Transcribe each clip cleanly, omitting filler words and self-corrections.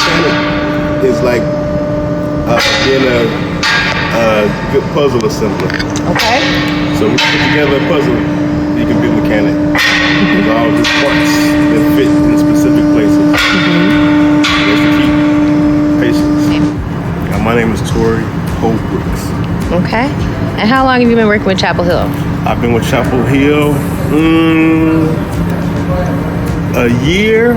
mechanic is like being a good puzzle assembler. Okay. So we put together a puzzle, you can be a mechanic. With all the parts that fit in specific places. That's the key. Patience. My name is Tori Holbrooks. Okay. And how long have you been working with Chapel Hill? I've been with Chapel Hill a year.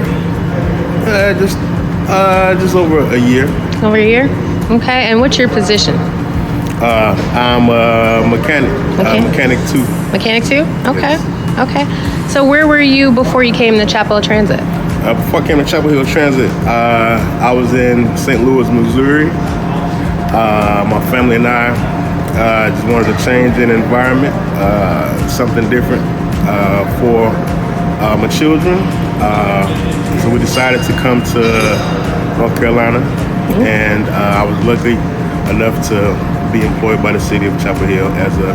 Just over a year. Over a year? Okay. And what's your position? I'm a mechanic. Okay. Mechanic 2. Mechanic 2? Okay. Yes. Okay. So where were you before you came to Chapel Hill Transit? Before I came to Chapel Hill Transit, I was in St. Louis, Missouri. My family and I just wanted to change an environment, something different for my children. So we decided to come to North Carolina, and I was lucky enough to be employed by the city of Chapel Hill as a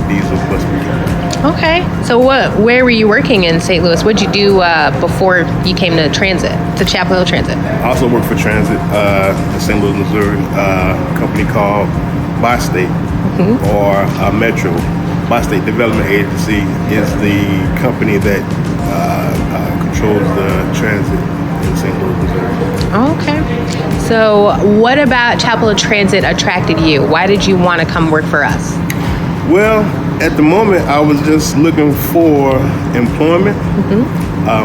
diesel bus mechanic. Okay. So where were you working in St. Louis? What'd you do before you came to Transit, to Chapel Hill Transit? I also worked for Transit in St. Louis, Missouri, a company called Bi-State or Metro. Bi-State Development Agency is the company that controls the transit in St. Louis, Missouri. Okay. So what about Chapel Hill Transit attracted you? Why did you want to come work for us? Well, at the moment, I was just looking for employment.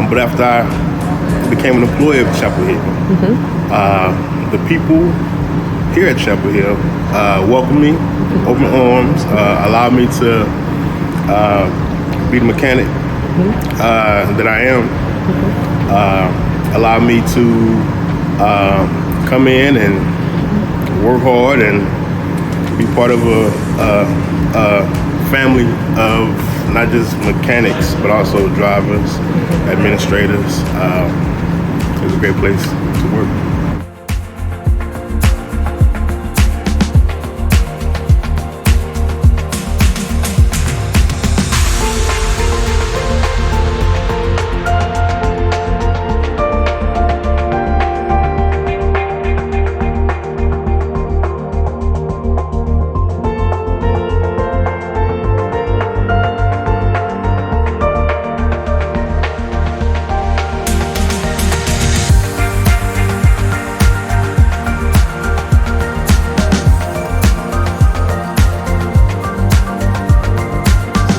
But after I became an employee of Chapel Hill, the people here at Chapel Hill welcomed me, open arms, allowed me to be the mechanic that I am, allowed me to come in and work hard and be part of a family of not just mechanics, but also drivers, administrators. It was a great place to work.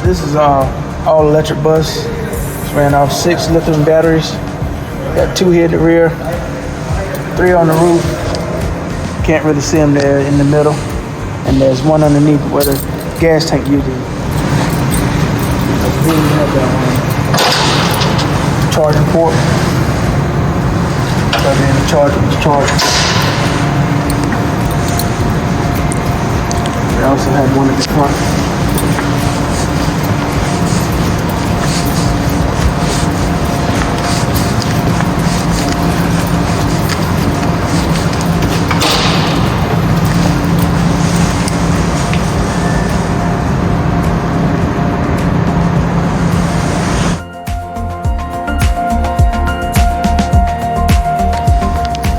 This is all electric bus. It's ran off 6 lithium batteries. Got 2 here at the rear, 3 on the roof. Can't really see them there in the middle. And there's one underneath where the gas tank usually is. Here we have the charging port. Plug in the charger, it's charging. We also have one at the front.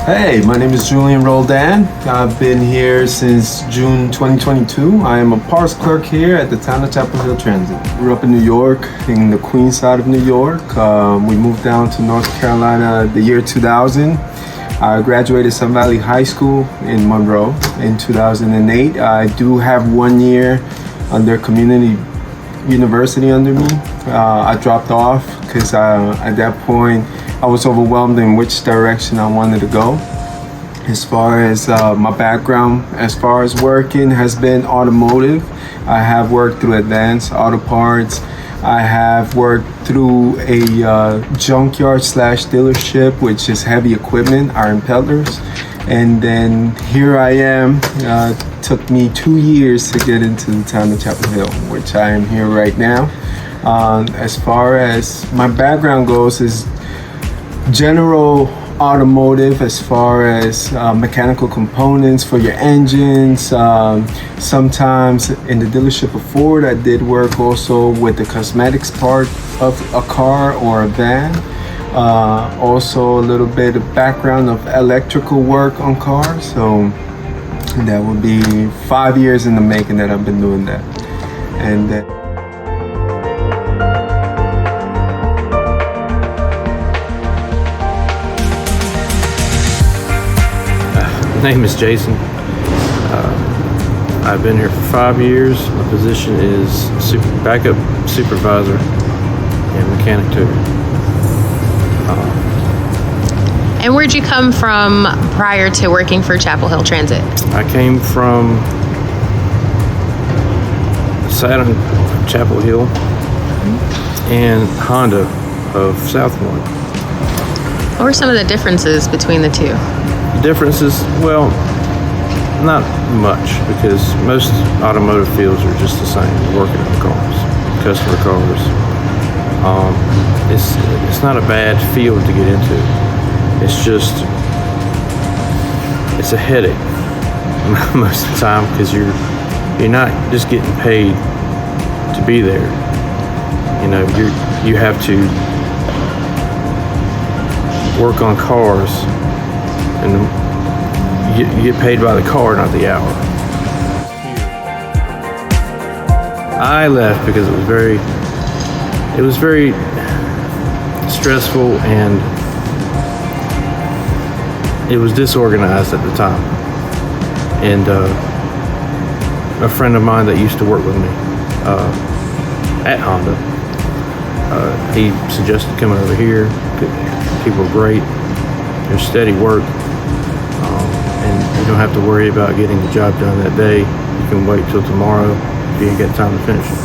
Hey, my name is Julian Roldan. I've been here since June 2022. I am a parts clerk here at the town of Chapel Hill Transit. Grew up in New York, in the Queens side of New York. We moved down to North Carolina the year 2000. I graduated Sun Valley High School in Monroe in 2008. I do have 1 year under community university under me. I dropped off because at that point I was overwhelmed in which direction I wanted to go. As far as my background, as far as working, has been automotive. I have worked through Advanced Auto Parts. I have worked through a junkyard slash dealership, which is heavy equipment, iron peddlers. And then here I am. Took me 2 years to get into the town of Chapel Hill, which I am here right now. As far as my background goes, is general automotive, as far as mechanical components for your engines. Sometimes in the dealership of Ford, I did work also with the cosmetics part of a car or a van. Also a little bit of background of electrical work on cars. So that would be 5 years in the making that I've been doing that. And My name is Jason. I've been here for 5 years. My position is backup supervisor and mechanic too. And where'd you come from prior to working for Chapel Hill Transit? I came from Saturn, Chapel Hill, and Honda of Southmore. What were some of the differences between the two? The differences, well, not much, because most automotive fields are just the same, working on cars, customer cars. It's not a bad field to get into. It's just, it's a headache most of the time, because you're not just getting paid to be there. You know, you have to work on cars, and you get paid by the car, not the hour. I left because it was very stressful, and it was disorganized at the time. And a friend of mine that used to work with me at Honda, he suggested coming over here. People are great. There's steady work. And you don't have to worry about getting the job done that day. You can wait till tomorrow if you ain't got time to finish it.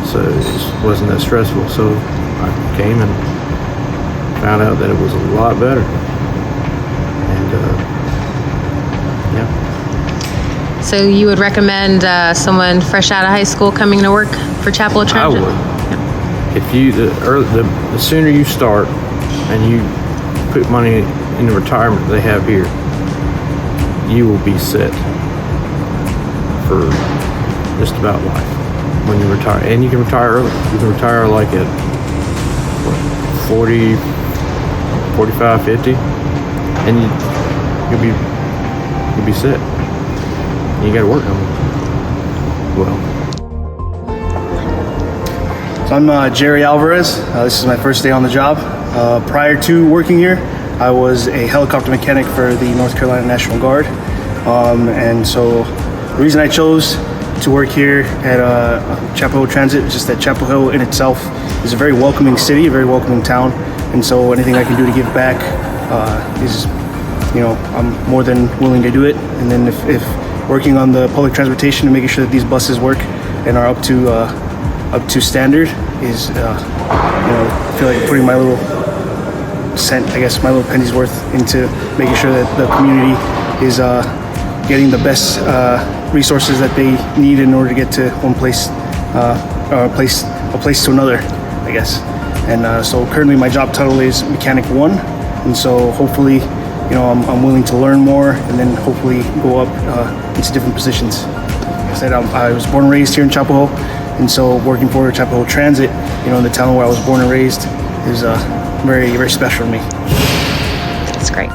So it just wasn't that stressful. So I came and found out that it was a lot better. And yeah. So you would recommend someone fresh out of high school coming to work for Chapel Hill I Transit? would. If you the sooner you start and you put money in the retirement they have here, you will be set for just about life when you retire. And you can retire early. You can retire like at 40, 45, 50, and you'll be set. You got to work on it. Well. So I'm Jerry Alvarez. This is my first day on the job. Prior to working here, I was a helicopter mechanic for the North Carolina National Guard. And so the reason I chose to work here at Chapel Hill Transit is just that Chapel Hill in itself is a very welcoming city, a very welcoming town. And so anything I can do to give back is, I'm more than willing to do it. And then if working on the public transportation and making sure that these buses work and are up to standard is, I feel like putting my little cent, I guess, my little penny's worth into making sure that the community is getting the best resources that they need in order to get to one place, a place to another, I guess. And so currently my job title is Mechanic 1, and so hopefully, I'm willing to learn more and then hopefully go up into different positions. Like I said, I was born and raised here in Chapel Hill, and so working for Chapel Hill Transit, in the town where I was born and raised, is very, very special to me. That's great.